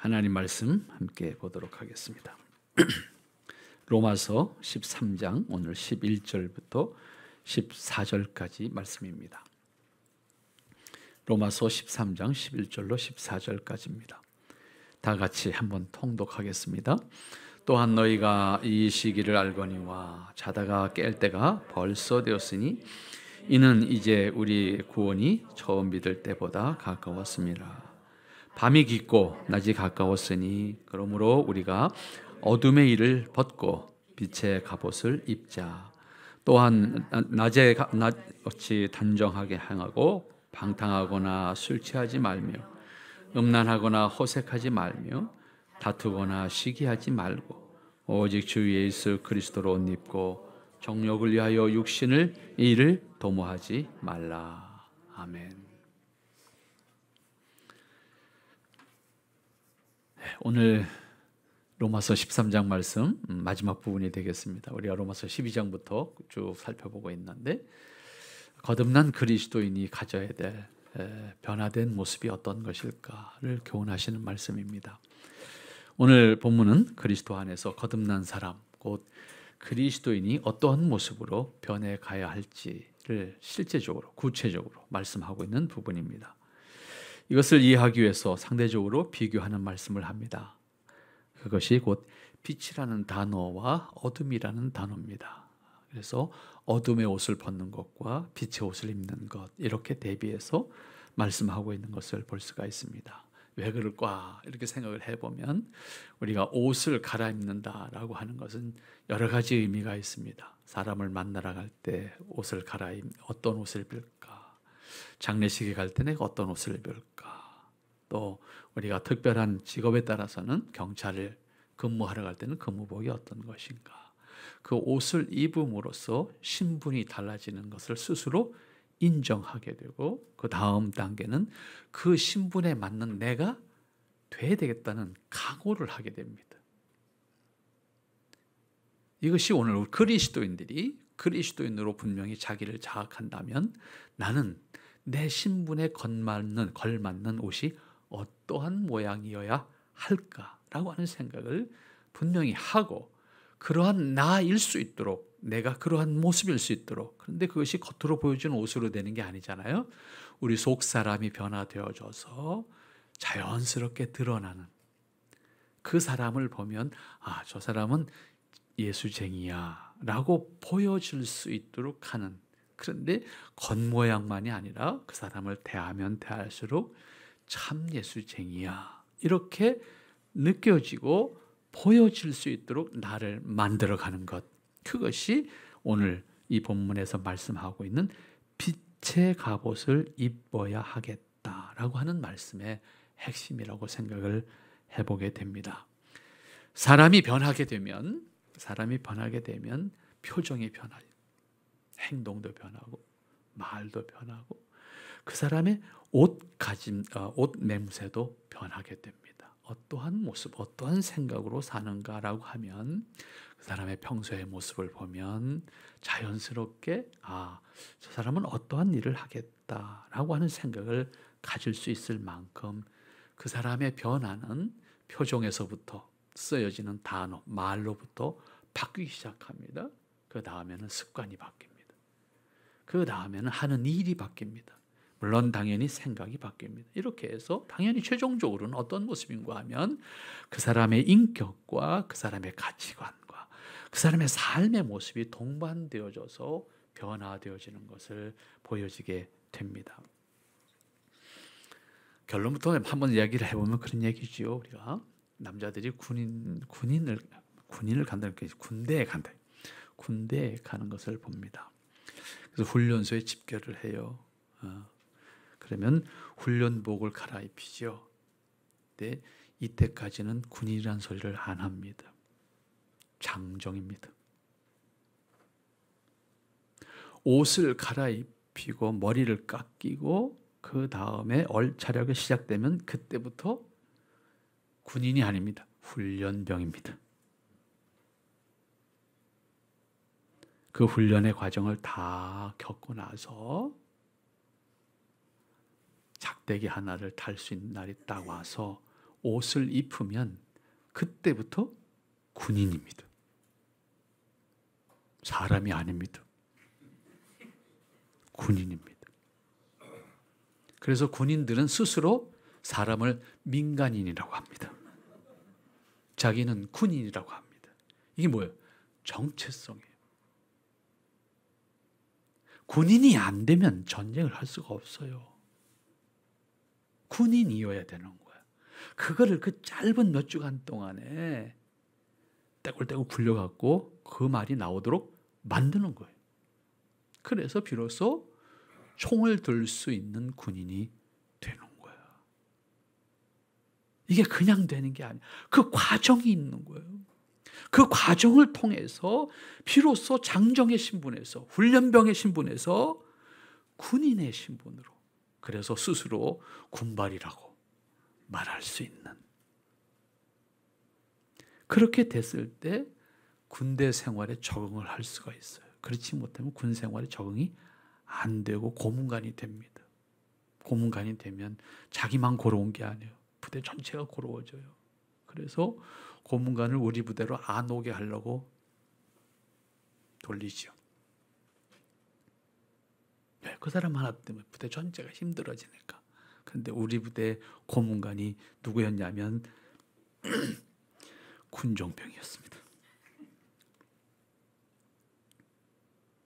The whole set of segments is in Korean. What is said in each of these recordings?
하나님 말씀 함께 보도록 하겠습니다. 로마서 13장 오늘 11절부터 14절까지 말씀입니다. 로마서 13장 11절로 14절까지입니다. 다 같이 한번 통독하겠습니다. 또한 너희가 이 시기를 알거니와 자다가 깰 때가 벌써 되었으니 이는 이제 우리 구원이 처음 믿을 때보다 가까웠습니다. 밤이 깊고 낮이 가까웠으니 그러므로 우리가 어둠의 일을 벗고 빛의 갑옷을 입자. 또한 낮에 같이 단정하게 행하고 방탕하거나 술 취하지 말며 음란하거나 호색하지 말며 다투거나 시기하지 말고 오직 주 예수 그리스도로 옷 입고 정욕을 위하여 육신을 일을 도모하지 말라. 아멘. 오늘 로마서 13장 말씀 마지막 부분이 되겠습니다. 우리가 로마서 12장부터 쭉 살펴보고 있는데 거듭난 그리스도인이 가져야 될 변화된 모습이 어떤 것일까를 교훈하시는 말씀입니다. 오늘 본문은 그리스도 안에서 거듭난 사람, 곧 그리스도인이 어떠한 모습으로 변해가야 할지를 실제적으로 구체적으로 말씀하고 있는 부분입니다. 이것을 이해하기 위해서 상대적으로 비교하는 말씀을 합니다. 그것이 곧 빛이라는 단어와 어둠이라는 단어입니다. 그래서 어둠의 옷을 벗는 것과 빛의 옷을 입는 것, 이렇게 대비해서 말씀하고 있는 것을 볼 수가 있습니다. 왜 그럴까? 이렇게 생각을 해보면 우리가 옷을 갈아입는다라고 하는 것은 여러 가지 의미가 있습니다. 사람을 만나러 갈 때 옷을 어떤 옷을 입을까? 장례식에 갈 때 내가 어떤 옷을 입을까? 또 우리가 특별한 직업에 따라서는 경찰을 근무하러 갈 때는 근무복이 어떤 것인가? 그 옷을 입음으로써 신분이 달라지는 것을 스스로 인정하게 되고 그 다음 단계는 그 신분에 맞는 내가 돼야 되겠다는 각오를 하게 됩니다. 이것이 오늘 그리스도인들이 그리스도인으로 분명히 자기를 자각한다면 나는 내 신분에 걸맞는 옷이 어떠한 모양이어야 할까라고 하는 생각을 분명히 하고 그러한 나일 수 있도록 내가 그러한 모습일 수 있도록, 그런데 그것이 겉으로 보여주는 옷으로 되는 게 아니잖아요. 우리 속 사람이 변화되어져서 자연스럽게 드러나는 그 사람을 보면 아, 저 사람은 예수쟁이야 라고 보여질 수 있도록 하는, 그런데 겉모양만이 아니라 그 사람을 대하면 대할수록 참 예수쟁이야 이렇게 느껴지고 보여질 수 있도록 나를 만들어가는 것, 그것이 오늘 이 본문에서 말씀하고 있는 빛의 갑옷을 입어야 하겠다라고 하는 말씀의 핵심이라고 생각을 해보게 됩니다. 사람이 변하게 되면 표정이 변하죠. 행동도 변하고 말도 변하고 그 사람의 옷 매무새도 변하게 됩니다. 어떠한 모습, 어떠한 생각으로 사는가라고 하면 그 사람의 평소의 모습을 보면 자연스럽게 아, 저 사람은 어떠한 일을 하겠다라고 하는 생각을 가질 수 있을 만큼 그 사람의 변화는 표정에서부터 쓰여지는 단어, 말로부터 바뀌기 시작합니다. 그 다음에는 습관이 바뀝니다. 그 다음에는 하는 일이 바뀝니다. 물론 당연히 생각이 바뀝니다. 이렇게 해서 당연히 최종적으로는 어떤 모습인가 하면 그 사람의 인격과 그 사람의 가치관과 그 사람의 삶의 모습이 동반되어져서 변화되어지는 것을 보여지게 됩니다. 결론부터 한번 이야기를 해보면 그런 얘기지요. 우리가 남자들이 군인을 간다는 게 군대에 가는 것을 봅니다. 그래서 훈련소에 집결을 해요. 그러면 훈련복을 갈아입히죠. 근데 이때까지는 군인이라는 소리를 안 합니다. 장정입니다. 옷을 갈아입히고 머리를 깎이고 그 다음에 얼차려가 시작되면 그때부터 군인이 아닙니다. 훈련병입니다. 그 훈련의 과정을 다 겪고 나서 작대기 하나를 탈 수 있는 날이 딱 와서 옷을 입으면 그때부터 군인입니다. 사람이 아닙니다. 군인입니다. 그래서 군인들은 스스로 사람을 민간인이라고 합니다. 자기는 군인이라고 합니다. 이게 뭐예요? 정체성이에요. 군인이 안 되면 전쟁을 할 수가 없어요. 군인이어야 되는 거야. 그거를 그 짧은 몇 주간 동안에 떼굴떼굴 굴려갖고 그 말이 나오도록 만드는 거예요. 그래서 비로소 총을 들 수 있는 군인이 되는 거야. 이게 그냥 되는 게 아니야. 그 과정이 있는 거예요. 그 과정을 통해서 비로소 장정의 신분에서, 훈련병의 신분에서 군인의 신분으로, 그래서 스스로 군발이라고 말할 수 있는, 그렇게 됐을 때 군대 생활에 적응을 할 수가 있어요. 그렇지 못하면 군 생활에 적응이 안 되고 고문관이 됩니다. 고문관이 되면 자기만 고로운 게 아니에요. 부대 전체가 고로워져요. 그래서 고문관을 우리 부대로 안 오게 하려고 돌리죠. 네, 그 사람 하나 때문에 부대 전체가 힘들어지니까. 그런데 우리 부대 고문관이 누구였냐면 군종병이었습니다.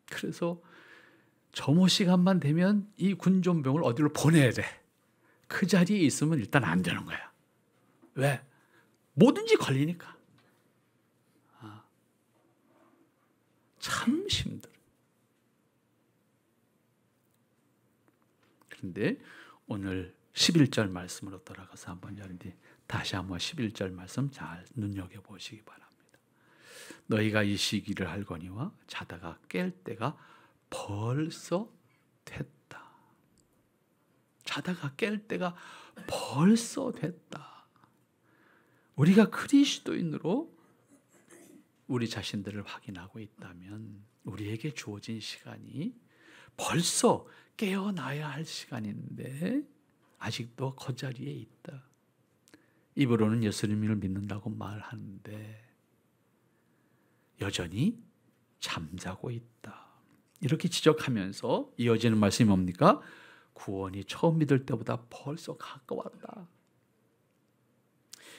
그래서 점호 시간만 되면 이 군종병을 어디로 보내야 돼. 그 자리에 있으면 일단 안 되는 거야. 왜? 뭐든지 걸리니까. 참 힘들어. 그런데 오늘 11절 말씀으로 돌아가서 한번 여러분들이 다시 한번 11절 말씀 잘 눈여겨보시기 바랍니다. 너희가 이 시기를 알거니와 자다가 깰 때가 벌써 됐다. 자다가 깰 때가 벌써 됐다. 우리가 그리스도인으로 우리 자신들을 확인하고 있다면 우리에게 주어진 시간이 벌써 깨어나야 할 시간인데 아직도 거자리에 있다. 입으로는 예수님을 믿는다고 말하는데 여전히 잠자고 있다. 이렇게 지적하면서 이어지는 말씀이 뭡니까? 구원이 처음 믿을 때보다 벌써 가까웠다.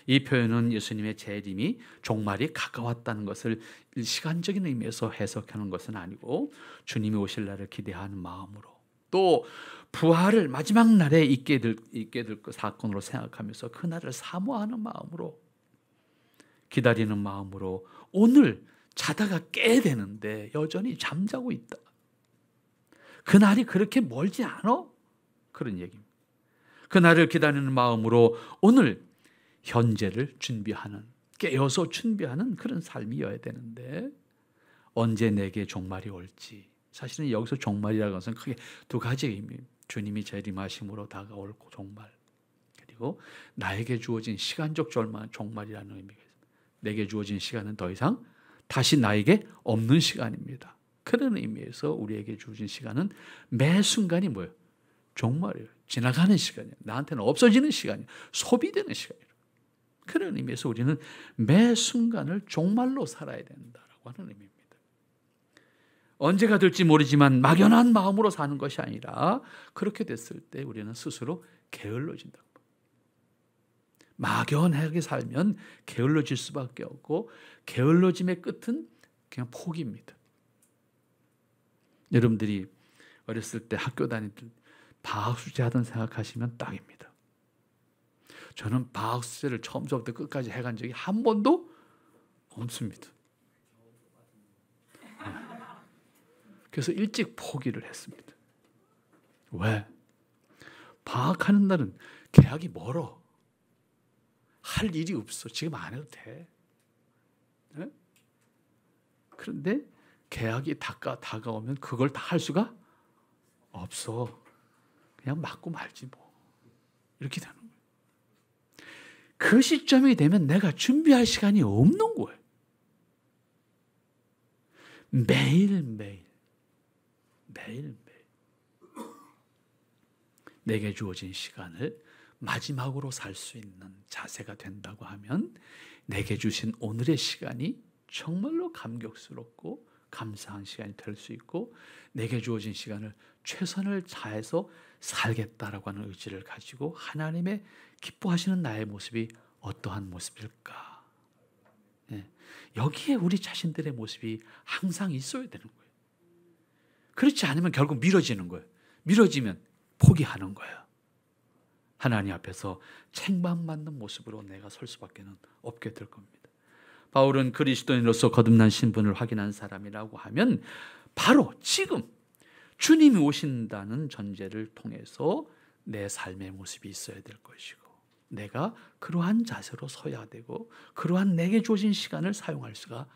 이 표현은 예수님의 재림이 종말이 가까웠다는 것을 시간적인 의미에서 해석하는 것은 아니고 주님이 오실 날을 기대하는 마음으로 또 부활을 마지막 날에 있게 될 그 사건으로 생각하면서 그 날을 사모하는 마음으로 기다리는 마음으로 오늘 자다가 깨야 되는데 여전히 잠자고 있다. 그 날이 그렇게 멀지 않아? 그런 얘기입니다. 그 날을 기다리는 마음으로 오늘 현재를 준비하는, 깨어서 준비하는 그런 삶이어야 되는데 언제 내게 종말이 올지. 사실은 여기서 종말이라는 것은 크게 두 가지 의미입니다. 주님이 재림하심으로 다가올 종말, 그리고 나에게 주어진 시간적 종말이라는 의미가 있습니다. 내게 주어진 시간은 더 이상 다시 나에게 없는 시간입니다. 그런 의미에서 우리에게 주어진 시간은 매 순간이 뭐예요? 종말이에요. 지나가는 시간이에요. 나한테는 없어지는 시간이에요. 소비되는 시간이에요. 그런 의미에서 우리는 매 순간을 종말로 살아야 된다라고 하는 의미입니다. 언제가 될지 모르지만 막연한 마음으로 사는 것이 아니라 그렇게 됐을 때 우리는 스스로 게을러진다. 막연하게 살면 게을러질 수밖에 없고 게을러짐의 끝은 그냥 포기입니다. 여러분들이 어렸을 때 학교 다닐 때 방학숙제 하던 생각하시면 딱입니다. 저는 방학숙제를 처음부터 끝까지 해간 적이 한 번도 없습니다. 그래서 일찍 포기를 했습니다. 왜? 방학하는 날은 계약이 멀어. 할 일이 없어. 지금 안 해도 돼. 네? 그런데 계약이 다가오면 그걸 다 할 수가 없어. 그냥 맞고 말지 뭐. 이렇게 되는 거예요. 그 시점이 되면 내가 준비할 시간이 없는 거예요. 매일매일 내게 주어진 시간을 마지막으로 살 수 있는 자세가 된다고 하면 내게 주신 오늘의 시간이 정말로 감격스럽고 감사한 시간이 될 수 있고 내게 주어진 시간을 최선을 다해서 살겠다라고 하는 의지를 가지고 하나님의 기뻐하시는 나의 모습이 어떠한 모습일까? 네. 여기에 우리 자신들의 모습이 항상 있어야 되는 거예요. 그렇지 않으면 결국 미뤄지는 거예요. 미뤄지면 포기하는 거예요. 하나님 앞에서 책망받는 모습으로 내가 설 수밖에 없게 될 겁니다. 바울은 그리스도인으로서 거듭난 신분을 확인한 사람이라고 하면 바로 지금 주님이 오신다는 전제를 통해서 내 삶의 모습이 있어야 될 것이고 내가 그러한 자세로 서야 되고 그러한 내게 주어진 시간을 사용할 수가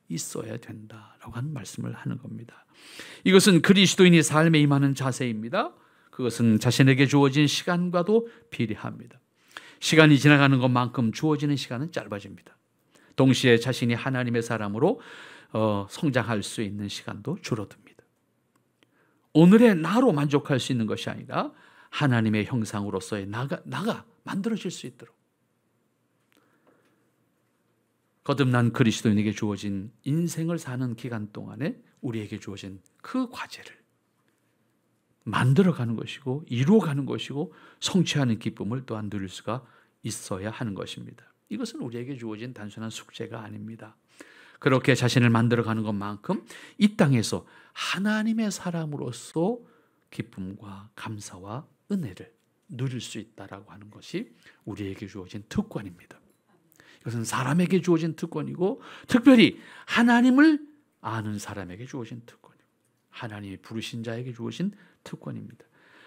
있어야 된다라고 하는 말씀을 하는 겁니다. 이것은 그리스도인이 삶에 임하는 자세입니다. 그것은 자신에게 주어진 시간과도 비례합니다. 시간이 지나가는 것만큼 주어지는 시간은 짧아집니다. 동시에 자신이 하나님의 사람으로 성장할 수 있는 시간도 줄어듭니다. 오늘의 나로 만족할 수 있는 것이 아니라 하나님의 형상으로서의 나가 만들어질 수 있도록 거듭난 그리스도인에게 주어진 인생을 사는 기간 동안에 우리에게 주어진 그 과제를 만들어가는 것이고 이루어가는 것이고 성취하는 기쁨을 또한 누릴 수가 있어야 하는 것입니다. 이것은 우리에게 주어진 단순한 숙제가 아닙니다. 그렇게 자신을 만들어가는 것만큼 이 땅에서 하나님의 사람으로서 기쁨과 감사와 은혜를 누릴 수 있다라고 하는 것이 우리에게 주어진 특권입니다. 이것은 사람에게 주어진 특권이고 특별히 하나님을 아는 사람에게 주어진 특권이고 하나님이 부르신 자에게 주어진 특권입니다.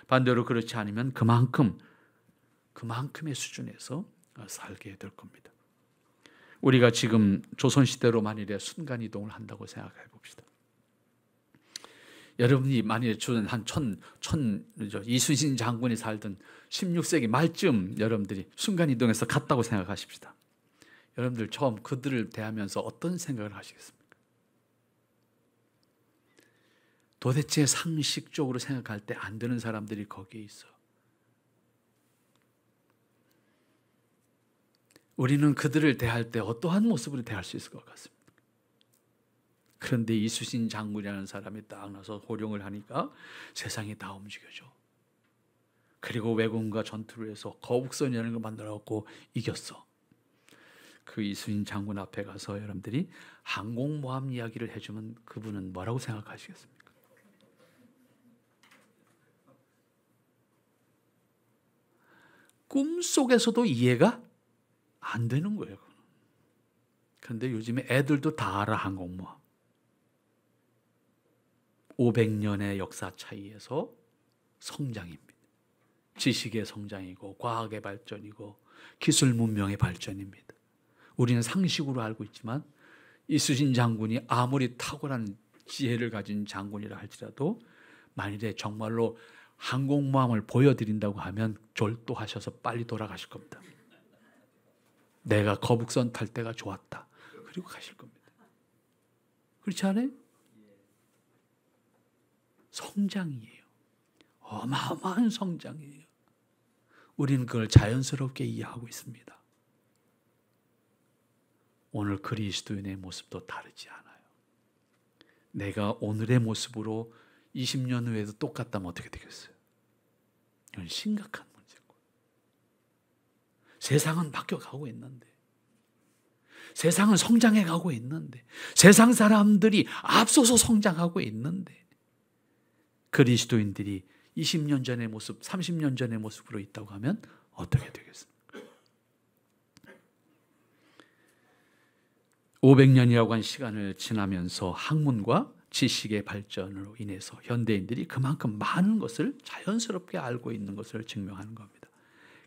반대로 그렇지 않으면 그만큼의 수준에서 살게 될 겁니다. 우리가 지금 조선시대로 만일에 순간이동을 한다고 생각해 봅시다. 여러분이 만일에 이순신 장군이 살던 16세기 말쯤 여러분들이 순간이동해서 갔다고 생각하십시다. 여러분들 처음 그들을 대하면서 어떤 생각을 하시겠습니까? 도대체 상식적으로 생각할 때 안 되는 사람들이 거기에 있어. 우리는 그들을 대할 때 어떠한 모습으로 대할 수 있을 것 같습니다. 그런데 이순신 장군이라는 사람이 딱 나서 호령을 하니까 세상이 다 움직여져. 그리고 왜군과 전투를 해서 거북선이라는 걸 만들어갖고 이겼어. 그 이순신 장군 앞에 가서 여러분들이 항공모함 이야기를 해주면 그분은 뭐라고 생각하시겠습니까? 꿈속에서도 이해가 안 되는 거예요. 그런데 요즘에 애들도 다 알아. 항공모함 500년의 역사 차이에서 성장입니다. 지식의 성장이고 과학의 발전이고 기술 문명의 발전입니다. 우리는 상식으로 알고 있지만 이순신 장군이 아무리 탁월한 지혜를 가진 장군이라 할지라도 만일에 정말로 항공모함을 보여드린다고 하면 졸도하셔서 빨리 돌아가실 겁니다. 내가 거북선 탈 때가 좋았다. 그리고 가실 겁니다. 그렇지 않아요? 성장이에요. 어마어마한 성장이에요. 우리는 그걸 자연스럽게 이해하고 있습니다. 오늘 그리스도인의 모습도 다르지 않아요. 내가 오늘의 모습으로 20년 후에도 똑같다면 어떻게 되겠어요? 이건 심각한 문제고. 세상은 바뀌어가고 있는데, 세상은 성장해가고 있는데, 세상 사람들이 앞서서 성장하고 있는데 그리스도인들이 20년 전의 모습, 30년 전의 모습으로 있다고 하면 어떻게 되겠습니까? 500년이라고 한 시간을 지나면서 학문과 지식의 발전으로 인해서 현대인들이 그만큼 많은 것을 자연스럽게 알고 있는 것을 증명하는 겁니다.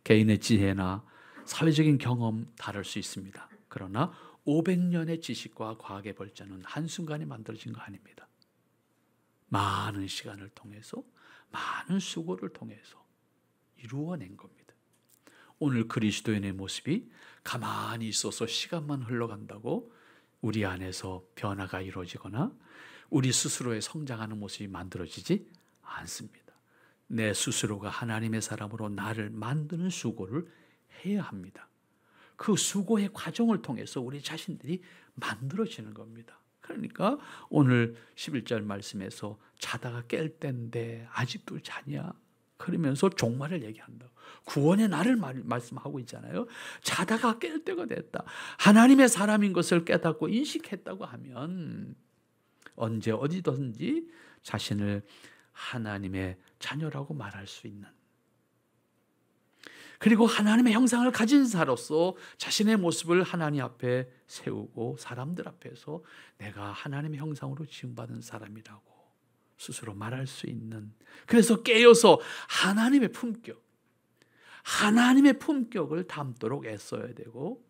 개인의 지혜나 사회적인 경험 다를 수 있습니다. 그러나 500년의 지식과 과학의 발전은 한순간에 만들어진 거 아닙니다. 많은 시간을 통해서 많은 수고를 통해서 이루어낸 겁니다. 오늘 그리스도인의 모습이 가만히 있어서 시간만 흘러간다고 우리 안에서 변화가 이루어지거나 우리 스스로의 성장하는 모습이 만들어지지 않습니다. 내 스스로가 하나님의 사람으로 나를 만드는 수고를 해야 합니다. 그 수고의 과정을 통해서 우리 자신들이 만들어지는 겁니다. 그러니까 오늘 11절 말씀에서 자다가 깰 때인데 아직도 자냐? 그러면서 종말을 얘기한다. 구원의 날을 말씀하고 있잖아요. 자다가 깰 때가 됐다. 하나님의 사람인 것을 깨닫고 인식했다고 하면 언제 어디든지 자신을 하나님의 자녀라고 말할 수 있는, 그리고 하나님의 형상을 가진 자로서 자신의 모습을 하나님 앞에 세우고 사람들 앞에서 내가 하나님의 형상으로 지음받은 사람이라고 스스로 말할 수 있는, 그래서 깨어서 하나님의 품격을 담도록 애써야 되고,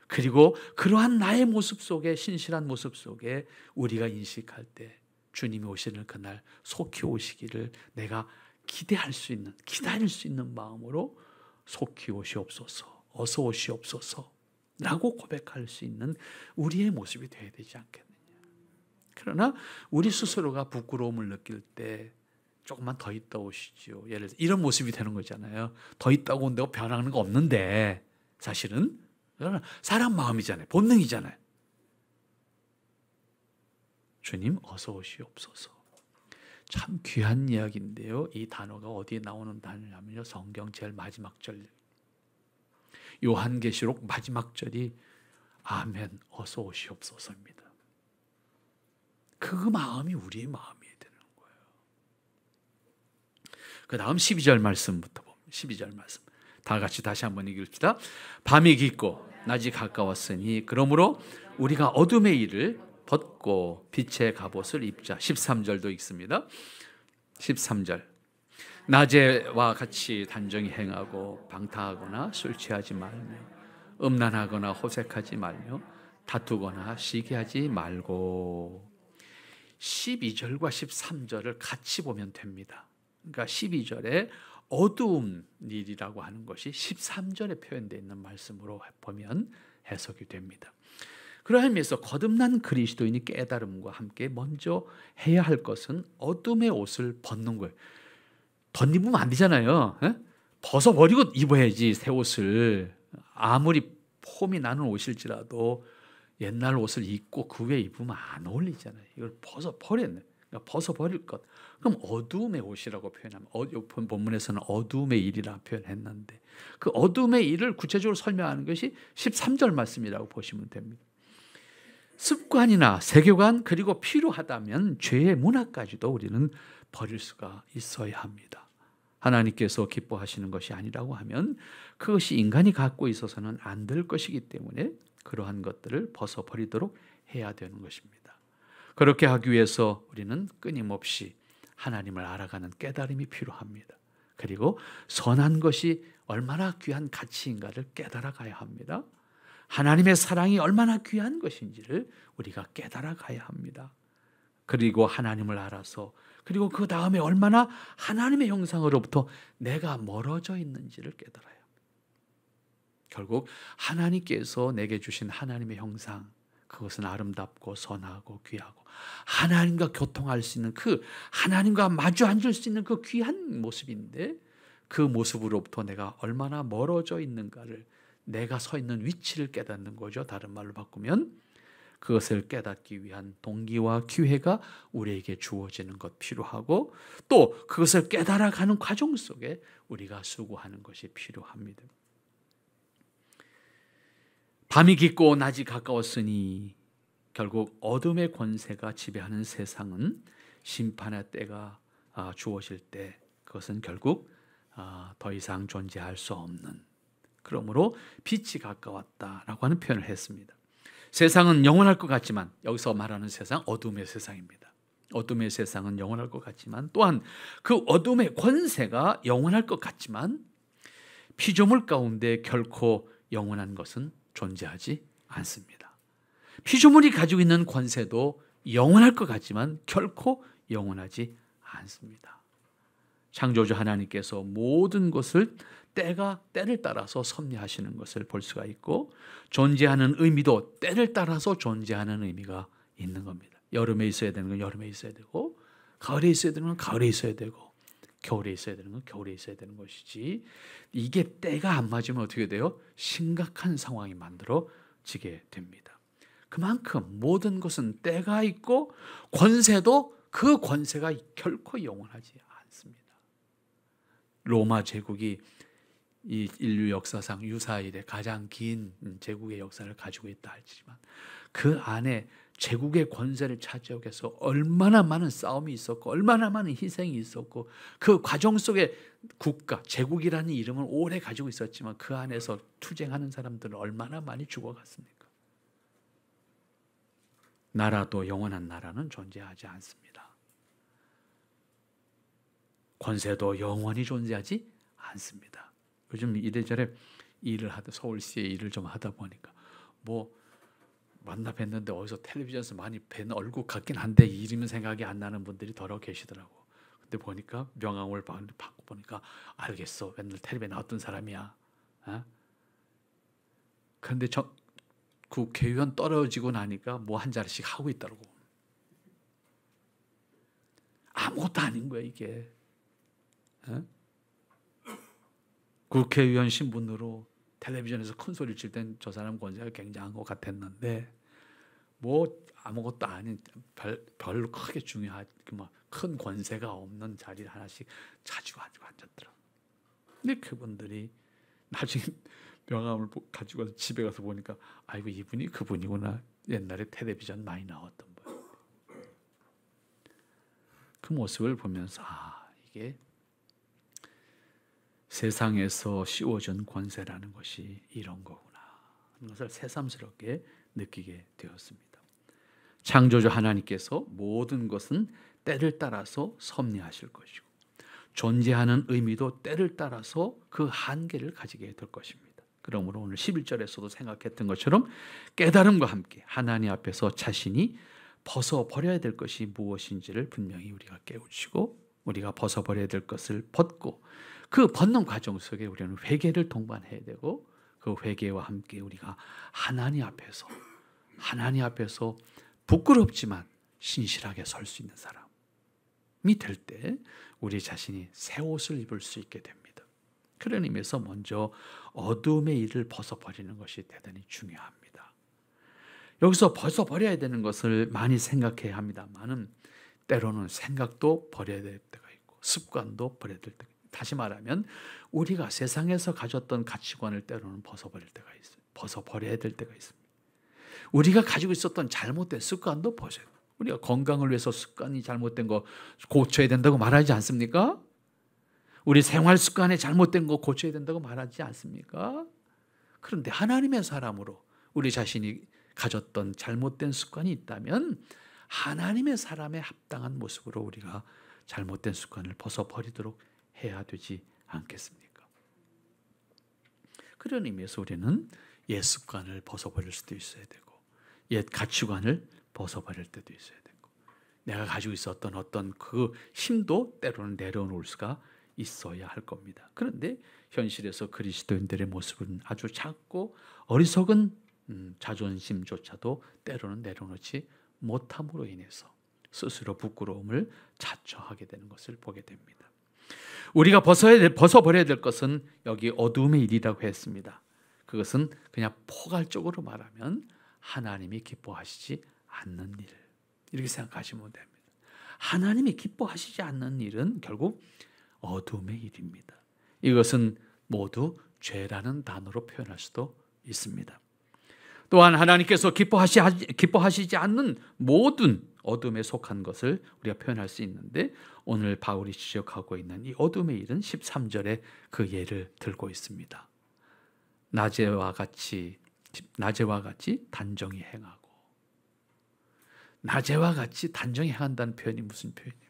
그리고 그러한 나의 모습 속에, 신실한 모습 속에 우리가 인식할 때 주님이 오시는 그날 속히 오시기를 내가 기다릴 수 있는 마음으로 속히 오시옵소서, 어서 오시옵소서 라고 고백할 수 있는 우리의 모습이 되어야 되지 않겠느냐. 그러나 우리 스스로가 부끄러움을 느낄 때 조금만 더 있다 오시죠. 예를 들어 이런 모습이 되는 거잖아요. 더 있다고 온다고 변하는 거 없는데, 사실은 사람 마음이잖아요. 본능이잖아요. 주님 어서 오시옵소서. 참 귀한 이야기인데요. 이 단어가 어디에 나오는 단어냐면요, 성경 제일 마지막 절, 요한계시록 마지막 절이 아멘 어서 오시옵소서입니다. 그 마음이 우리의 마음이 되는 거예요. 그 다음 12절 말씀부터 봅니다. 12절 말씀 다 같이 다시 한번 읽읍시다. 밤이 깊고 낮이 가까웠으니 그러므로 우리가 어둠의 일을 벗고 빛의 갑옷을 입자. 13절도 읽습니다. 13절 낮에와 같이 단정히 행하고 방탕하거나 술 취하지 말며 음란하거나 호색하지 말며 다투거나 시기하지 말고. 12절과 13절을 같이 보면 됩니다. 그러니까 12절에 어두운 일이라고 하는 것이 13절에 표현되어 있는 말씀으로 보면 해석이 됩니다. 그러한 의미에서 거듭난 그리스도인이 깨달음과 함께 먼저 해야 할 것은 어둠의 옷을 벗는 거예요. 덧입으면 안 되잖아요. 벗어버리고 입어야지 새 옷을. 아무리 폼이 나는 옷일지라도 옛날 옷을 입고 그 위에 입으면 안 어울리잖아요. 이걸 벗어버렸네. 그러니까 벗어버릴 것. 그럼 어두움의 옷이라고 표현하면, 본문에서는 어두움의 일이라 표현했는데 그 어두움의 일을 구체적으로 설명하는 것이 13절 말씀이라고 보시면 됩니다. 습관이나 세계관, 그리고 필요하다면 죄의 문화까지도 우리는 버릴 수가 있어야 합니다. 하나님께서 기뻐하시는 것이 아니라고 하면 그것이 인간이 갖고 있어서는 안 될 것이기 때문에 그러한 것들을 벗어버리도록 해야 되는 것입니다. 그렇게 하기 위해서 우리는 끊임없이 하나님을 알아가는 깨달음이 필요합니다. 그리고 선한 것이 얼마나 귀한 가치인가를 깨달아 가야 합니다. 하나님의 사랑이 얼마나 귀한 것인지를 우리가 깨달아 가야 합니다. 그리고 하나님을 알아서, 그리고 그 다음에 얼마나 하나님의 형상으로부터 내가 멀어져 있는지를 깨달아야 합니다. 결국 하나님께서 내게 주신 하나님의 형상, 그것은 아름답고 선하고 귀하고 하나님과 교통할 수 있는, 그 하나님과 마주 앉을 수 있는 그 귀한 모습인데, 그 모습으로부터 내가 얼마나 멀어져 있는가를, 내가 서 있는 위치를 깨닫는 거죠. 다른 말로 바꾸면 그것을 깨닫기 위한 동기와 기회가 우리에게 주어지는 것 필요하고, 또 그것을 깨달아가는 과정 속에 우리가 수고하는 것이 필요합니다. 밤이 깊고 낮이 가까웠으니, 결국 어둠의 권세가 지배하는 세상은 심판의 때가 주어질 때 그것은 결국 더 이상 존재할 수 없는, 그러므로 빛이 가까웠다라고 하는 표현을 했습니다. 세상은 영원할 것 같지만, 여기서 말하는 세상 어둠의 세상입니다. 어둠의 세상은 영원할 것 같지만, 또한 그 어둠의 권세가 영원할 것 같지만 피조물 가운데 결코 영원한 것은 존재하지 않습니다. 피조물이 가지고 있는 권세도 영원할 것 같지만 결코 영원하지 않습니다. 창조주 하나님께서 모든 것을 때를 따라서 섭리하시는 것을 볼 수가 있고, 존재하는 의미도 때를 따라서 존재하는 의미가 있는 겁니다. 여름에 있어야 되는 건 여름에 있어야 되고, 가을에 있어야 되는 건 가을에 있어야 되고, 겨울에 있어야 되는 건 겨울에 있어야 되는 것이지, 이게 때가 안 맞으면 어떻게 돼요? 심각한 상황이 만들어지게 됩니다. 그만큼 모든 것은 때가 있고 권세도 그 권세가 결코 영원하지 않습니다. 로마 제국이 이 인류 역사상 유사일에 가장 긴 제국의 역사를 가지고 있다 할지만 그 안에 제국의 권세를 차지하기 위해서 얼마나 많은 싸움이 있었고 얼마나 많은 희생이 있었고 그 과정 속에 국가, 제국이라는 이름을 오래 가지고 있었지만 그 안에서 투쟁하는 사람들은 얼마나 많이 죽어갔습니까? 나라도 영원한 나라는 존재하지 않습니다. 권세도 영원히 존재하지 않습니다. 요즘 이래저래 일을 하다 서울시에 일을 좀 하다 보니까 뭐 만나 뵀는데 어디서 텔레비전에서 많이 뵌 얼굴 같긴 한데 이름 생각이 안 나는 분들이 더러 계시더라고. 근데 보니까 명함을 받고 보니까 알겠어. 맨날 텔레비에 나왔던 사람이야. 어? 그런데 저 국회의원 떨어지고 나니까 뭐 한 자리씩 하고 있더라고. 아무것도 아닌 거야 이게. 어? 국회의원 신분으로 텔레비전에서 큰 소리 칠 땐 저 사람 권세가 굉장한 것 같았는데 뭐 아무것도 아닌 별로 크게 중요하지 큰 권세가 없는 자리를 하나씩 가지고 앉았더라. 근데 그분들이 나중에 명함을 가지고 와서 집에 가서 보니까 아이고 이분이 그분이구나. 옛날에 텔레비전 많이 나왔던 분. 그 모습을 보면서 이게 세상에서 씌워준 권세라는 것이 이런 거구나 하는 것을 새삼스럽게 느끼게 되었습니다. 창조주 하나님께서 모든 것은 때를 따라서 섭리하실 것이고 존재하는 의미도 때를 따라서 그 한계를 가지게 될 것입니다. 그러므로 오늘 11절에서도 생각했던 것처럼 깨달음과 함께 하나님 앞에서 자신이 벗어버려야 될 것이 무엇인지를 분명히 우리가 깨우치고 우리가 벗어버려야 될 것을 벗고 그 벗는 과정 속에 우리는 회개를 동반해야 되고 그 회개와 함께 우리가 하나님 앞에서 부끄럽지만 신실하게 설 수 있는 사람이 될 때 우리 자신이 새 옷을 입을 수 있게 됩니다. 그런 의미에서 먼저 어둠의 일을 벗어버리는 것이 대단히 중요합니다. 여기서 벗어버려야 되는 것을 많이 생각해야 합니다만은 때로는 생각도 버려야 될 때가 있고 습관도 버려야 될 때가 있고 다시 말하면 우리가 세상에서 가졌던 가치관을 때로는 벗어버릴 때가 있어요. 벗어버려야 될 때가 있습니다. 우리가 가지고 있었던 잘못된 습관도 벗어요. 우리가 건강을 위해서 습관이 잘못된 거 고쳐야 된다고 말하지 않습니까? 우리 생활 습관에 잘못된 거 고쳐야 된다고 말하지 않습니까? 그런데 하나님의 사람으로 우리 자신이 가졌던 잘못된 습관이 있다면 하나님의 사람에 합당한 모습으로 우리가 잘못된 습관을 벗어버리도록 해야 되지 않겠습니까? 그런 의미에서 우리는 옛 습관을 벗어버릴 수도 있어야 되고 옛 가치관을 벗어버릴 때도 있어야 되고 내가 가지고 있었던 어떤 그 힘도 때로는 내려놓을 수가 있어야 할 겁니다. 그런데 현실에서 그리스도인들의 모습은 아주 작고 어리석은 자존심조차도 때로는 내려놓지 못함으로 인해서 스스로 부끄러움을 자처하게 되는 것을 보게 됩니다. 우리가 벗어버려야 될 것은 여기 어두움의 일이라고 했습니다. 그것은 그냥 포괄적으로 말하면 하나님이 기뻐하시지 않는 일, 이렇게 생각하시면 됩니다. 하나님이 기뻐하시지 않는 일은 결국 어둠의 일입니다. 이것은 모두 죄라는 단어로 표현할 수도 있습니다. 또한 하나님께서 기뻐하시지 않는 모든 어둠에 속한 것을 우리가 표현할 수 있는데 오늘 바울이 지적하고 있는 이 어둠의 일은 13절에 그 예를 들고 있습니다. 낮에와 같이 단정히 행하고 낮에와 같이 단정히 행한다는 표현이 무슨 표현이에요?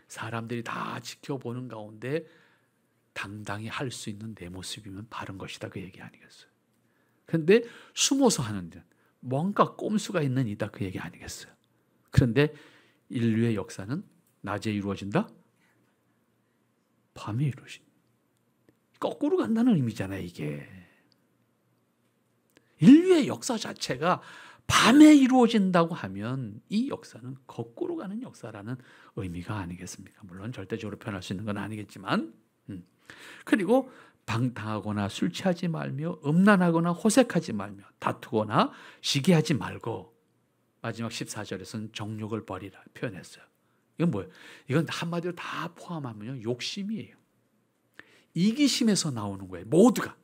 사람들이 다 지켜보는 가운데 당당히 할 수 있는 내 모습이면 바른 것이다 그 얘기 아니겠어요? 그런데 숨어서 하는 데 뭔가 꼼수가 있는 이다 그 얘기 아니겠어요? 그런데 인류의 역사는 낮에 이루어진다? 밤에 이루어진다. 거꾸로 간다는 의미잖아요 이게. 인류의 역사 자체가 밤에 이루어진다고 하면 이 역사는 거꾸로 가는 역사라는 의미가 아니겠습니까? 물론 절대적으로 표현할 수 있는 건 아니겠지만, 그리고 방탕하거나 술 취하지 말며 음란하거나 호색하지 말며 다투거나 시기하지 말고, 마지막 14절에서는 정욕을 버리라 표현했어요. 이건 뭐예요? 이건 한마디로 다 포함하면요, 욕심이에요. 이기심에서 나오는 거예요. 모두가.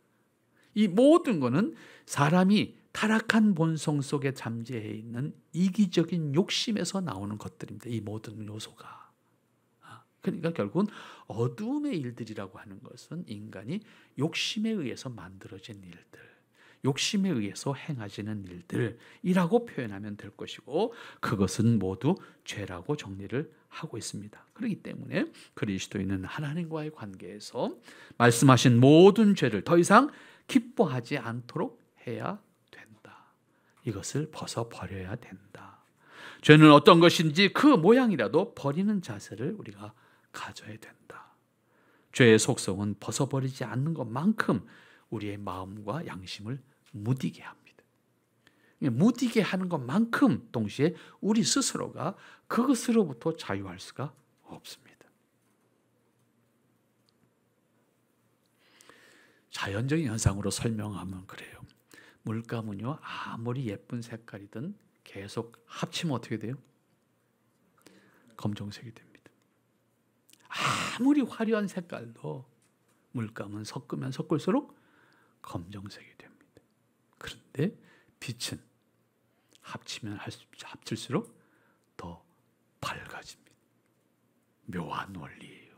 이 모든 거는 사람이 타락한 본성 속에 잠재해 있는 이기적인 욕심에서 나오는 것들입니다. 이 모든 요소가. 그러니까 결국은 어두움의 일들이라고 하는 것은 인간이 욕심에 의해서 만들어진 일들, 욕심에 의해서 행하지는 일들이라고 표현하면 될 것이고, 그것은 모두 죄라고 정리를 하고 있습니다. 그렇기 때문에 그리스도인은 하나님과의 관계에서 말씀하신 모든 죄를 더 이상 기뻐하지 않도록 해야 된다. 이것을 벗어버려야 된다. 죄는 어떤 것인지 그 모양이라도 버리는 자세를 우리가 가져야 된다. 죄의 속성은 벗어버리지 않는 것만큼 우리의 마음과 양심을 무디게 합니다. 무디게 하는 것만큼 동시에 우리 스스로가 그것으로부터 자유할 수가 없습니다. 자연적인 현상으로 설명하면 그래요. 물감은요, 아무리 예쁜 색깔이든 계속 합치면 어떻게 돼요? 검정색이 됩니다. 아무리 화려한 색깔도 물감은 섞으면 섞을수록 검정색이 됩니다. 그런데 빛은 합치면 합칠수록 더 밝아집니다. 묘한 원리예요.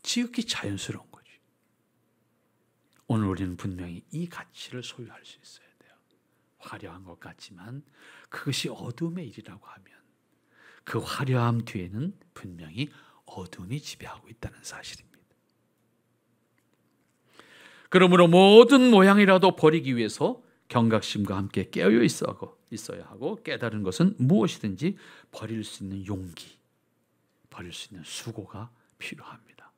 지극히 자연스러운 거죠. 오늘 우리는 분명히 이 가치를 소유할 수 있어야 돼요. 화려한 것 같지만 그것이 어둠의 일이라고 하면 그 화려함 뒤에는 분명히 어둠이 지배하고 있다는 사실입니다. 그러므로 모든 모양이라도 버리기 위해서 경각심과 함께 깨어 있어야 하고, 깨달은 것은 무엇이든지 버릴 수 있는 용기, 버릴 수 있는 수고가 필요합니다.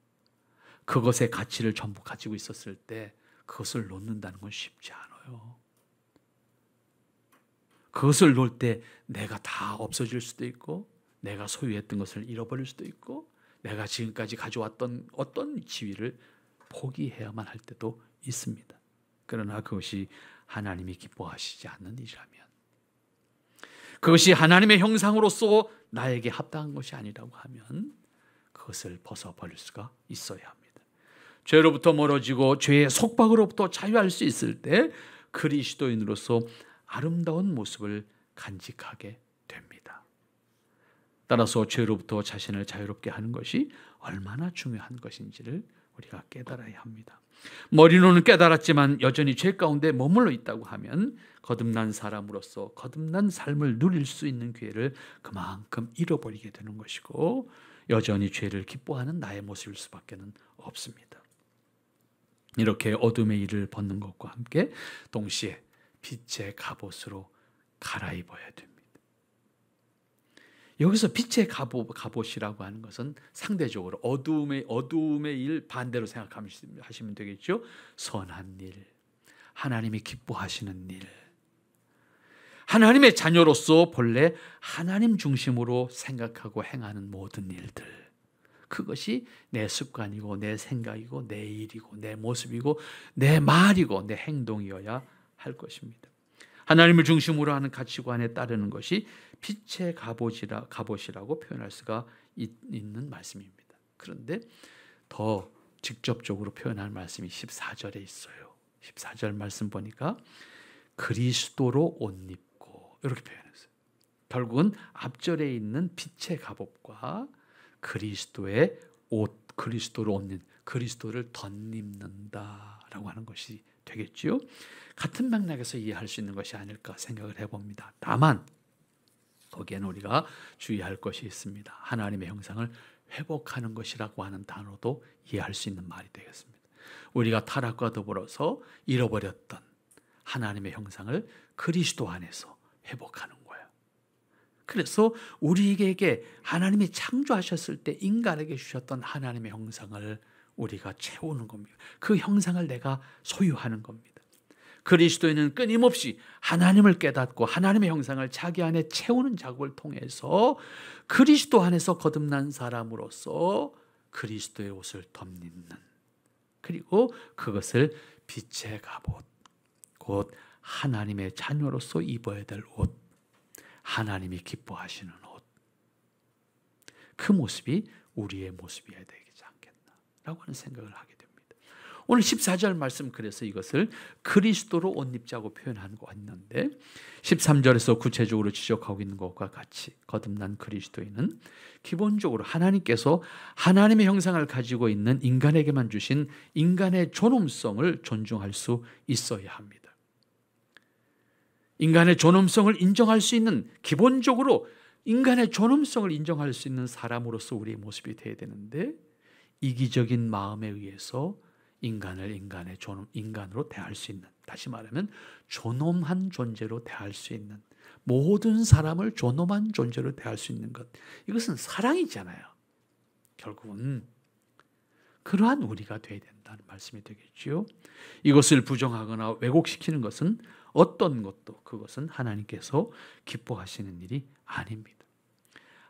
그것의 가치를 전부 가지고 있었을 때 그것을 놓는다는 건 쉽지 않아요. 그것을 놓을 때 내가 다 없어질 수도 있고, 내가 소유했던 것을 잃어버릴 수도 있고, 내가 지금까지 가져왔던 어떤 지위를 포기해야만 할 때도 있습니다. 그러나 그것이 하나님이 기뻐하시지 않는 일이라면, 그것이 하나님의 형상으로서 나에게 합당한 것이 아니라고 하면 그것을 벗어버릴 수가 있어야 합니다. 죄로부터 멀어지고 죄의 속박으로부터 자유할 수 있을 때 그리스도인으로서 아름다운 모습을 간직하게 됩니다. 따라서 죄로부터 자신을 자유롭게 하는 것이 얼마나 중요한 것인지를 우리가 깨달아야 합니다. 머리로는 깨달았지만 여전히 죄 가운데 머물러 있다고 하면 거듭난 사람으로서 거듭난 삶을 누릴 수 있는 기회를 그만큼 잃어버리게 되는 것이고, 여전히 죄를 기뻐하는 나의 모습일 수밖에 없습니다. 이렇게 어둠의 일을 벗는 것과 함께 동시에 빛의 갑옷으로 갈아입어야 됩니다. 여기서 빛의 갑옷이라고 하는 것은 상대적으로 어두움의 일 반대로 생각하시면 되겠죠. 선한 일, 하나님이 기뻐하시는 일, 하나님의 자녀로서 본래 하나님 중심으로 생각하고 행하는 모든 일들, 그것이 내 습관이고 내 생각이고 내 일이고 내 모습이고 내 말이고 내 행동이어야 할 것입니다. 하나님을 중심으로 하는 가치관에 따르는 것이 빛의 갑옷이라고 표현할 수가 있는 말씀입니다. 그런데 더 직접적으로 표현할 말씀이 14절에 있어요. 14절 말씀 보니까 그리스도로 옷 입고 이렇게 표현했어요. 결국은 앞절에 있는 빛의 갑옷과 그리스도의 옷, 그리스도로 옷 입는, 그리스도를 덧입는다라고 하는 것이 되겠죠. 같은 맥락에서 이해할 수 있는 것이 아닐까 생각을 해봅니다. 다만 거기에는 우리가 주의할 것이 있습니다. 하나님의 형상을 회복하는 것이라고 하는 단어도 이해할 수 있는 말이 되겠습니다. 우리가 타락과 더불어서 잃어버렸던 하나님의 형상을 그리스도 안에서 회복하는 거예요. 그래서 우리에게 하나님이 창조하셨을 때 인간에게 주셨던 하나님의 형상을 우리가 채우는 겁니다. 그 형상을 내가 소유하는 겁니다. 그리스도인은 끊임없이 하나님을 깨닫고 하나님의 형상을 자기 안에 채우는 작업을 통해서 그리스도 안에서 거듭난 사람으로서 그리스도의 옷을 덧입는, 그리고 그것을 빛의 갑옷, 곧 하나님의 자녀로서 입어야 될 옷, 하나님이 기뻐하시는 옷, 그 모습이 우리의 모습이어야 되지 않겠나라고 하는 생각을 하게 됩니다. 오늘 14절 말씀, 그래서 이것을 그리스도로 옷 입자고 표현하고 있는데 13절에서 구체적으로 지적하고 있는 것과 같이 거듭난 그리스도인은 기본적으로 하나님께서 하나님의 형상을 가지고 있는 인간에게만 주신 인간의 존엄성을 존중할 수 있어야 합니다. 인간의 존엄성을 인정할 수 있는, 기본적으로 인간의 존엄성을 인정할 수 있는 사람으로서 우리의 모습이 되어야 되는데, 이기적인 마음에 의해서 인간을 인간으로 대할 수 있는, 다시 말하면 존엄한 존재로 대할 수 있는, 모든 사람을 존엄한 존재로 대할 수 있는 것, 이것은 사랑이잖아요. 결국은 그러한 우리가 되어야 된다는 말씀이 되겠죠. 이것을 부정하거나 왜곡시키는 것은 어떤 것도, 그것은 하나님께서 기뻐하시는 일이 아닙니다.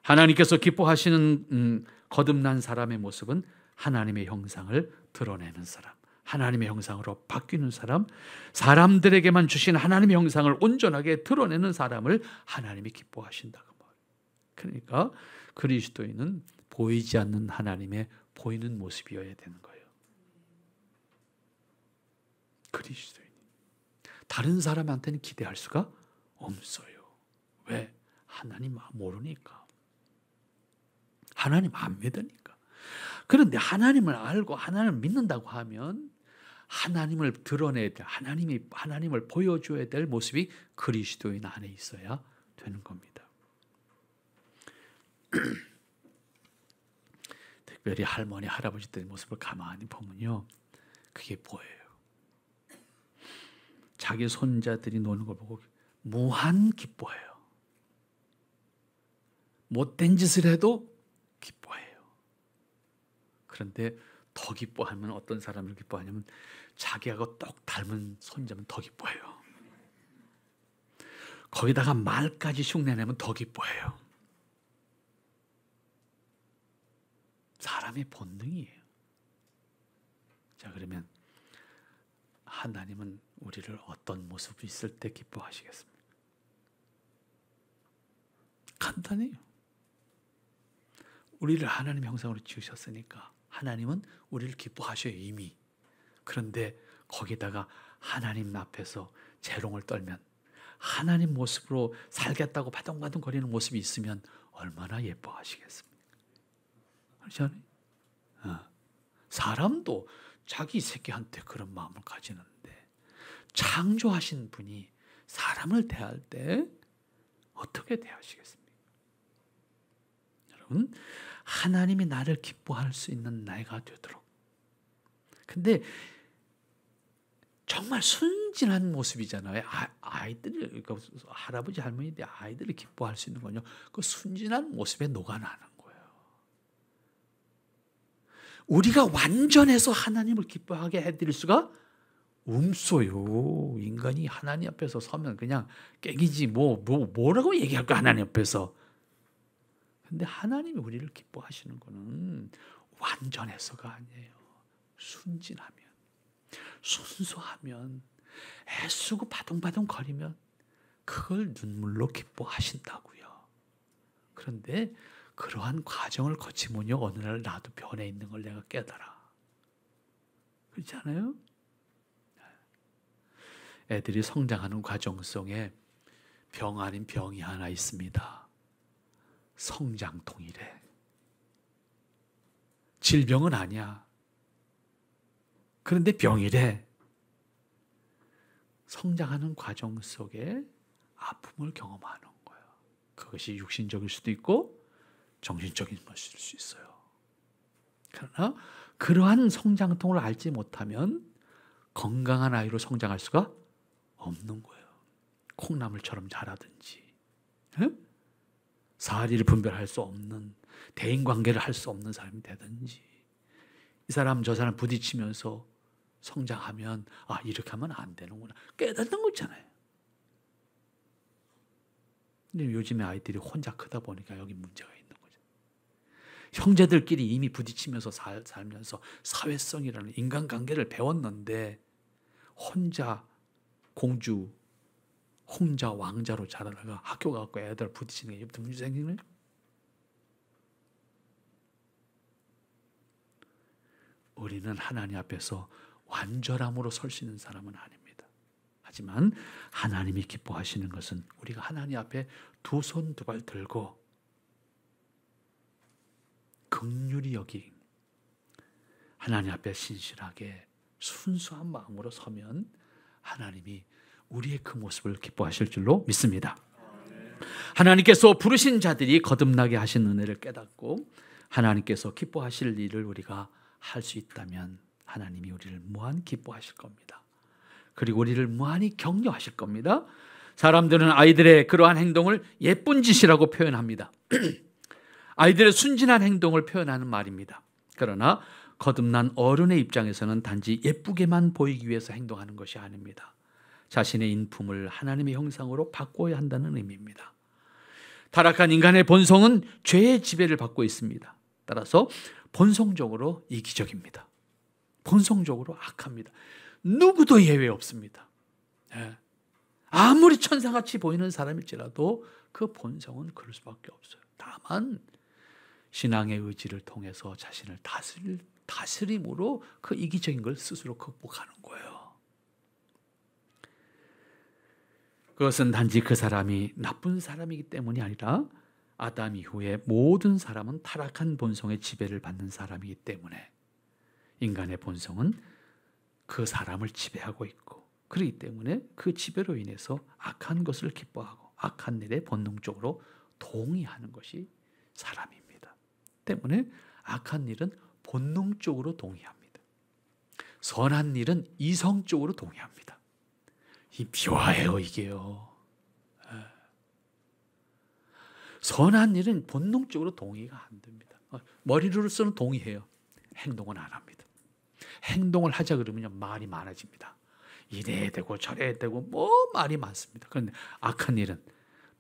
하나님께서 기뻐하시는 거듭난 사람의 모습은 하나님의 형상을 드러내는 사람, 하나님의 형상으로 바뀌는 사람, 사람들에게만 주신 하나님의 형상을 온전하게 드러내는 사람을 하나님이 기뻐하신다고 말해요. 그러니까 그리스도인은 보이지 않는 하나님의 보이는 모습이어야 되는 거예요. 그리스도인. 다른 사람한테는 기대할 수가 없어요. 왜? 하나님 모르니까. 하나님 안 믿으니까. 그런데 하나님을 알고 하나님을 믿는다고 하면 하나님을 드러내야 될, 하나님을 보여줘야 될 모습이 그리스도인 안에 있어야 되는 겁니다. 특별히 할머니, 할아버지들의 모습을 가만히 보면요, 그게 보여요. 자기 손자들이 노는 걸 보고 무한 기뻐해요. 못된 짓을 해도 기뻐해요. 그런데 더 기뻐하면, 어떤 사람을 기뻐하냐면 자기하고 똑 닮은 손자면 더 기뻐해요. 거기다가 말까지 흉내내면 더 기뻐해요. 사람의 본능이에요. 자, 그러면 하나님은 우리를 어떤 모습이 있을 때 기뻐하시겠습니까? 간단해요. 우리를 하나님의 형상으로 지으셨으니까 하나님은 우리를 기뻐하셔요, 이미. 그런데 거기다가 하나님 앞에서 재롱을 떨면, 하나님 모습으로 살겠다고 바둥바둥 거리는 모습이 있으면 얼마나 예뻐하시겠습니까? 그렇지 않아요? 사람도 자기 새끼한테 그런 마음을 가지는데, 창조하신 분이 사람을 대할 때 어떻게 대하시겠습니까? 여러분, 하나님이 나를 기뻐할 수 있는 나이가 되도록. 근데 정말 순진한 모습이잖아요. 아이들을, 그러니까 할아버지, 할머니들 아이들을 기뻐할 수 있는 건요, 그 순진한 모습에 녹아나는 거예요. 우리가 완전해서 하나님을 기뻐하게 해드릴 수가 없어요. 인간이 하나님 앞에서 서면 그냥 깨기지, 뭐라고 얘기할 까, 하나님 앞에서. 근데 하나님이 우리를 기뻐하시는 거는 완전해서가 아니에요. 순진하면, 순수하면, 애쓰고 바둥바둥 거리면 그걸 눈물로 기뻐하신다고요. 그런데 그러한 과정을 거치면요, 어느 날 나도 변해 있는 걸 내가 깨달아. 그렇지 않아요? 애들이 성장하는 과정 속에 병 아닌 병이 하나 있습니다. 성장통이래. 질병은 아니야. 그런데 병이래. 성장하는 과정 속에 아픔을 경험하는 거예요. 그것이 육신적일 수도 있고 정신적인 것일 수 있어요. 그러나 그러한 성장통을 알지 못하면 건강한 아이로 성장할 수가 없는 거예요. 콩나물처럼 자라든지, 사리를 분별할 수 없는, 대인관계를 할 수 없는 사람이 되든지, 이 사람 저 사람 부딪히면서 성장하면 이렇게 하면 안 되는구나 깨닫는 거잖아요. 근데 요즘에 아이들이 혼자 크다 보니까 여기 문제가 있는 거죠. 형제들끼리 이미 부딪히면서 살면서 사회성이라는 인간관계를 배웠는데 혼자 공주, 혼자 왕자로 자라다가 학교 가고 애들 부딪히는 게 문제 생기는 거예요. 우리는 하나님 앞에서 완전함으로 설 수 있는 사람은 아닙니다. 하지만 하나님이 기뻐하시는 것은 우리가 하나님 앞에 두 손 두 발 들고 긍휼히 여기 하나님 앞에 신실하게 순수한 마음으로 서면 하나님이 우리의 그 모습을 기뻐하실 줄로 믿습니다. 하나님께서 부르신 자들이 거듭나게 하신 은혜를 깨닫고 하나님께서 기뻐하실 일을 우리가 할 수 있다면 하나님이 우리를 무한 기뻐하실 겁니다. 그리고 우리를 무한히 격려하실 겁니다. 사람들은 아이들의 그러한 행동을 예쁜 짓이라고 표현합니다. 아이들의 순진한 행동을 표현하는 말입니다. 그러나 거듭난 어른의 입장에서는 단지 예쁘게만 보이기 위해서 행동하는 것이 아닙니다. 자신의 인품을 하나님의 형상으로 바꿔야 한다는 의미입니다. 타락한 인간의 본성은 죄의 지배를 받고 있습니다. 따라서 본성적으로 이기적입니다. 본성적으로 악합니다. 누구도 예외 없습니다. 아무리 천사같이 보이는 사람일지라도 그 본성은 그럴 수밖에 없어요. 다만 신앙의 의지를 통해서 자신을 다스림으로 그 이기적인 걸 스스로 극복하는 거예요. 그것은 단지 그 사람이 나쁜 사람이기 때문이 아니라 아담 이후에 모든 사람은 타락한 본성의 지배를 받는 사람이기 때문에 인간의 본성은 그 사람을 지배하고 있고 그렇기 때문에 그 지배로 인해서 악한 것을 기뻐하고 악한 일에 본능적으로 동의하는 것이 사람입니다. 때문에 악한 일은 본능적으로 동의합니다. 선한 일은 이성적으로 동의합니다. 이 묘해요 이게요. 선한 일은 본능적으로 동의가 안 됩니다. 머리로서는 동의해요. 행동은 안 합니다. 행동을 하자 그러면 말이 많아집니다. 이래야 되고 저래야 되고 말이 많습니다. 그런데 악한 일은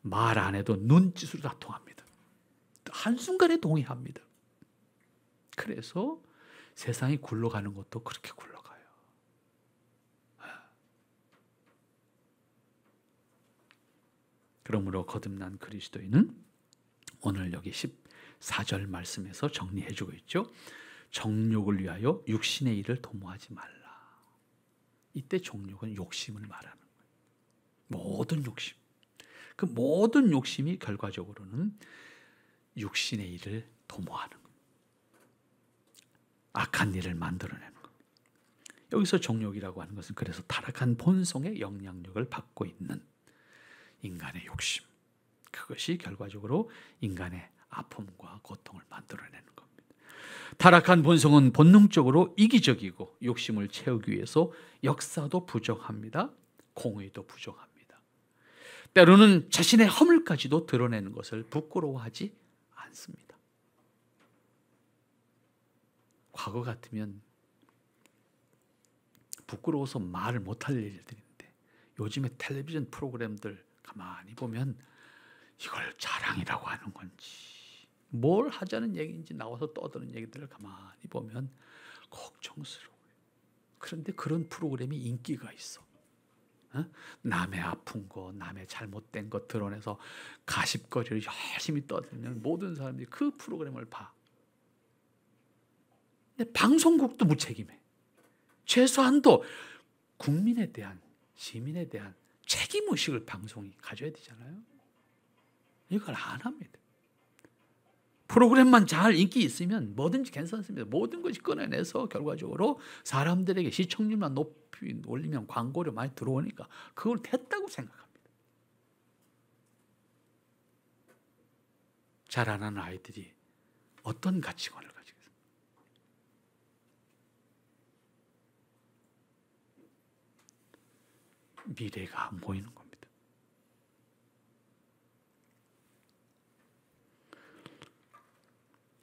말 안 해도 눈짓으로 다 통합니다. 한순간에 동의합니다. 그래서 세상이 굴러가는 것도 그렇게 굴러가요. 그러므로 거듭난 그리스도인은 오늘 여기 14절 말씀에서 정리해 주고 있죠. 정욕을 위하여 육신의 일을 도모하지 말라. 이때 정욕은 욕심을 말하는 거예요. 모든 욕심. 그 모든 욕심이 결과적으로는 육신의 일을 도모하는 거예요. 악한 일을 만들어내는 거예요. 여기서 정욕이라고 하는 것은 그래서 타락한 본성의 영향력을 받고 있는 인간의 욕심. 그것이 결과적으로 인간의 아픔과 고통을 만들어내는 겁니다. 타락한 본성은 본능적으로 이기적이고 욕심을 채우기 위해서 역사도 부정합니다. 공의도 부정합니다. 때로는 자신의 허물까지도 드러내는 것을 부끄러워하지 않습니다. 과거 같으면 부끄러워서 말을 못할 일들인데 요즘에 텔레비전 프로그램들 가만히 보면 이걸 자랑이라고 하는 건지 뭘 하자는 얘기인지 나와서 떠드는 얘기들을 가만히 보면 걱정스러워요. 그런데 그런 프로그램이 인기가 있어. 남의 아픈 거, 남의 잘못된 것 드러내서 가십거리를 열심히 떠드는 모든 사람들이 그 프로그램을 봐. 근데 방송국도 무책임해. 최소한도 국민에 대한, 시민에 대한 책임의식을 방송이 가져야 되잖아요. 이걸 안 합니다. 프로그램만 잘 인기 있으면 뭐든지 괜찮습니다. 모든 것이 꺼내내서 결과적으로 사람들에게 시청률만 높이 올리면 광고료 많이 들어오니까 그걸 됐다고 생각합니다. 자라나는 아이들이 어떤 가치관을 가지겠습니까? 미래가 안 보이는 겁니다.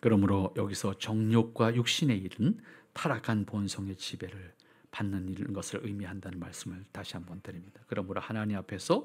그러므로 여기서 정욕과 육신의 일은 타락한 본성의 지배를 받는 이런 것을 의미한다는 말씀을 다시 한번 드립니다. 그러므로 하나님 앞에서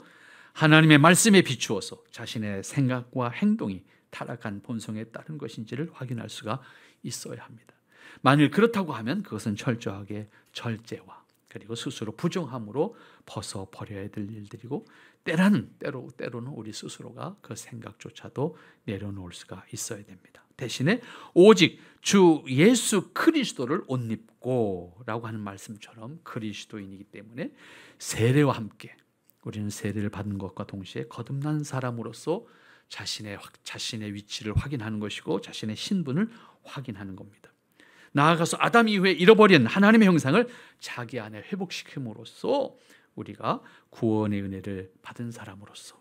하나님의 말씀에 비추어서 자신의 생각과 행동이 타락한 본성에 따른 것인지를 확인할 수가 있어야 합니다. 만일 그렇다고 하면 그것은 철저하게 절제와 그리고 스스로 부정함으로 벗어버려야 될 일들이고, 때로는 우리 스스로가 그 생각조차도 내려놓을 수가 있어야 됩니다. 대신에 오직 주 예수 그리스도를 옷 입고 라고 하는 말씀처럼 그리스도인이기 때문에 세례와 함께 우리는 세례를 받은 것과 동시에 거듭난 사람으로서 자신의 위치를 확인하는 것이고 자신의 신분을 확인하는 겁니다. 나아가서 아담 이후에 잃어버린 하나님의 형상을 자기 안에 회복시킴으로써 우리가 구원의 은혜를 받은 사람으로서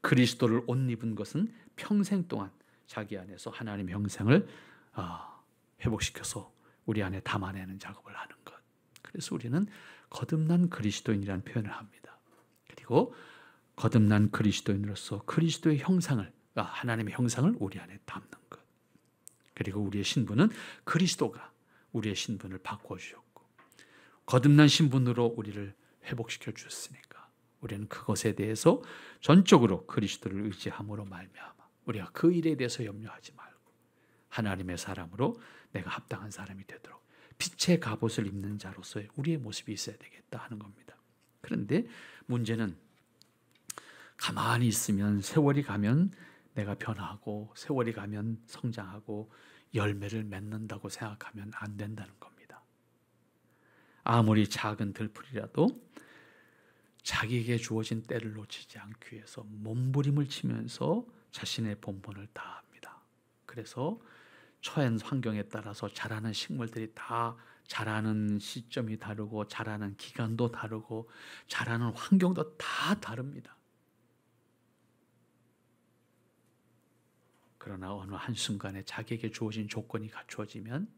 그리스도를 옷 입은 것은 평생 동안 자기 안에서 하나님의 형상을 회복시켜서 우리 안에 담아내는 작업을 하는 것. 그래서 우리는 거듭난 그리스도인이라는 표현을 합니다. 그리고 거듭난 그리스도인으로서 그리스도의 형상을, 하나님의 형상을 우리 안에 담는 것. 그리고 우리의 신분은 그리스도가 우리의 신분을 바꿔주셨고 거듭난 신분으로 우리를 회복시켜 주셨으니까 우리는 그것에 대해서 전적으로 그리스도를 의지함으로 말미암아 우리가 그 일에 대해서 염려하지 말고 하나님의 사람으로 내가 합당한 사람이 되도록 빛의 갑옷을 입는 자로서의 우리의 모습이 있어야 되겠다 하는 겁니다. 그런데 문제는 가만히 있으면 세월이 가면 내가 변하고 세월이 가면 성장하고 열매를 맺는다고 생각하면 안 된다는 겁니다. 아무리 작은 들풀이라도 자기에게 주어진 때를 놓치지 않기 위해서 몸부림을 치면서 자신의 본분을 다합니다. 그래서 처한 환경에 따라서 자라는 식물들이 다 자라는 시점이 다르고 자라는 기간도 다르고 자라는 환경도 다 다릅니다. 그러나 어느 한순간에 자기에게 주어진 조건이 갖추어지면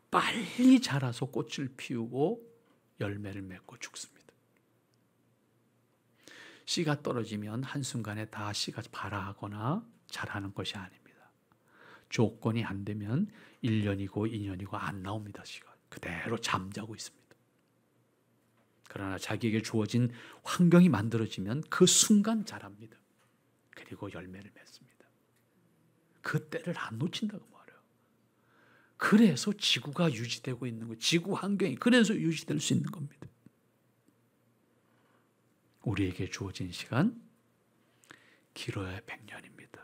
빨리 자라서 꽃을 피우고 열매를 맺고 죽습니다. 씨가 떨어지면 한순간에 다 씨가 발아하거나 자라는 것이 아닙니다. 조건이 안 되면 1년이고 2년이고 안 나옵니다. 씨가 그대로 잠자고 있습니다. 그러나 자기에게 주어진 환경이 만들어지면 그 순간 자랍니다. 그리고 열매를 맺습니다. 그 때를 안 놓친다고 말해요. 그래서 지구가 유지되고 있는 거예요. 지구 환경이 그래서 유지될 수 있는 겁니다. 우리에게 주어진 시간 길어야 100년입니다.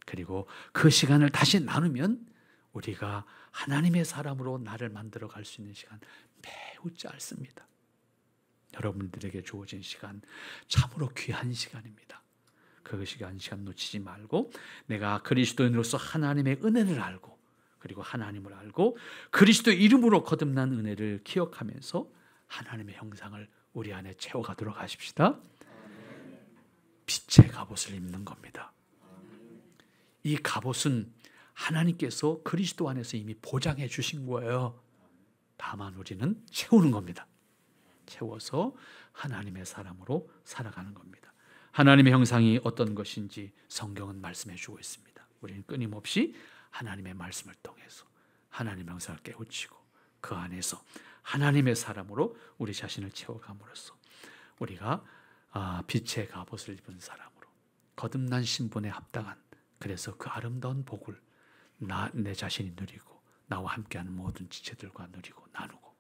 그리고 그 시간을 다시 나누면 우리가 하나님의 사람으로 나를 만들어 갈 수 있는 시간 매우 짧습니다. 여러분들에게 주어진 시간 참으로 귀한 시간입니다. 그 시간 놓치지 말고 내가 그리스도인으로서 하나님의 은혜를 알고 그리고 하나님을 알고 그리스도의 이름으로 거듭난 은혜를 기억하면서 하나님의 형상을 우리 안에 채워가도록 하십시다. 빛의 갑옷을 입는 겁니다. 이 갑옷은 하나님께서 그리스도 안에서 이미 보장해 주신 거예요. 다만 우리는 채우는 겁니다. 채워서 하나님의 사람으로 살아가는 겁니다. 하나님의 형상이 어떤 것인지 성경은 말씀해 주고 있습니다. 우리는 끊임없이 하나님의 말씀을 통해서 하나님의 형상을 깨우치고 그 안에서 하나님의 사람으로 우리 자신을 채워감으로써 우리가 빛의 갑옷을 입은 사람으로 거듭난 신분에 합당한, 그래서 그 아름다운 복을 내 자신이 누리고 나와 함께하는 모든 지체들과 누리고 나누고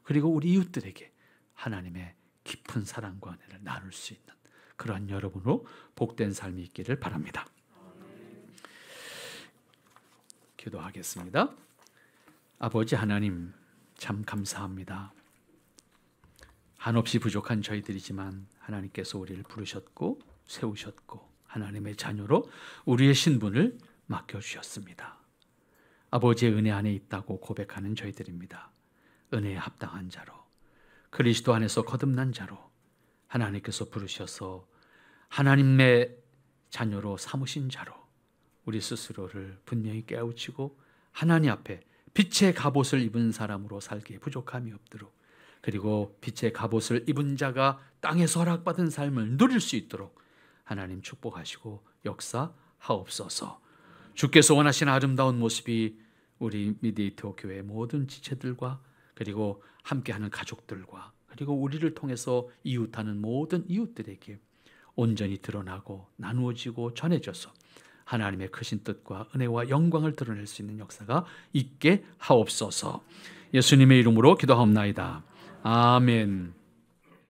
그리고 우리 이웃들에게 하나님의 깊은 사랑과 은혜를 나눌 수 있는 그러한 여러분으로 복된 삶이 있기를 바랍니다. 기도하겠습니다. 아버지 하나님, 참 감사합니다. 한없이 부족한 저희들이지만 하나님께서 우리를 부르셨고 세우셨고 하나님의 자녀로 우리의 신분을 맡겨주셨습니다. 아버지의 은혜 안에 있다고 고백하는 저희들입니다. 은혜에 합당한 자로, 그리스도 안에서 거듭난 자로 하나님께서 부르셔서 하나님의 자녀로 삼으신 자로 우리 스스로를 분명히 깨우치고 하나님 앞에 빛의 갑옷을 입은 사람으로 살기에 부족함이 없도록, 그리고 빛의 갑옷을 입은 자가 땅에서 허락받은 삶을 누릴 수 있도록 하나님 축복하시고 역사하옵소서. 주께서 원하시는 아름다운 모습이 우리 미디에이터 교회 모든 지체들과 그리고 함께하는 가족들과 그리고 우리를 통해서 이웃하는 모든 이웃들에게 온전히 드러나고 나누어지고 전해져서 하나님의 크신 뜻과 은혜와 영광을 드러낼 수 있는 역사가 있게 하옵소서. 예수님의 이름으로 기도하옵나이다. 아멘.